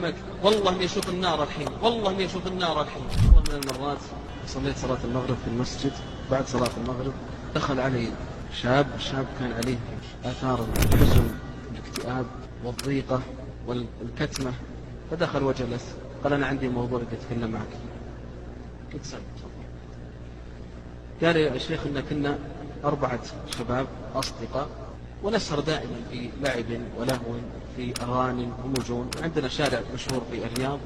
محمد والله إني أشوف النار الحين، والله إني أشوف النار الحين. والله من المرات صليت صلاة المغرب في المسجد، بعد صلاة المغرب دخل علي شاب كان عليه آثار الحزن والاكتئاب والضيقة والكتمة، فدخل وجلس قال أنا عندي موضوع بدي أتكلم معك. قلت سلام. قال يا شيخ إن كنا 4 شباب أصدقاء ونسهر دائما في لعب ولهو في أغاني ومجون، عندنا شارع مشهور في الرياض.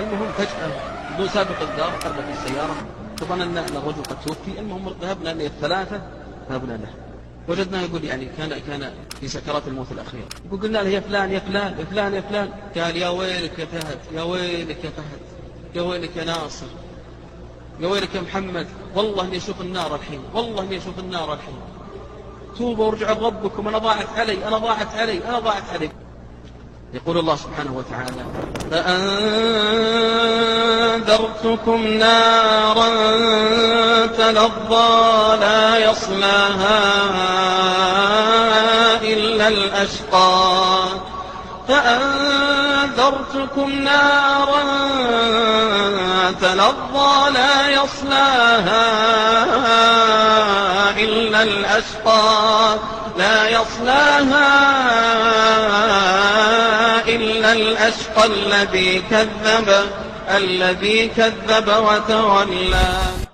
المهم فجأة بدون سابق إنذار قربت السيارة، طبعا أن الرجل قد توفي. المهم ذهبنا أن الثلاثة ذهبنا له، وجدناه يقول يعني كان في سكرات الموت الأخيرة. قلنا له يا فلان يا فلان يا فلان يا فلان. قال يا ويلك يا فهد، يا ويلك يا فهد، يا ويلك يا ناصر، يا ويلك يا محمد، والله إني أشوف النار الحين، والله إني أشوف النار الحين. توبوا وارجعوا لربكم، أنا ضاعت علي، أنا ضاعت علي، أنا ضاعت علي. يقول الله سبحانه وتعالى فأنذرتكم نارا تلظى لا يصلاها إلا الأشقى، فأنذرتكم نارا تلظى لا يصلاها إلا الأشقى، لا يصلاها إلا الأشقى الذي كذب وتولى.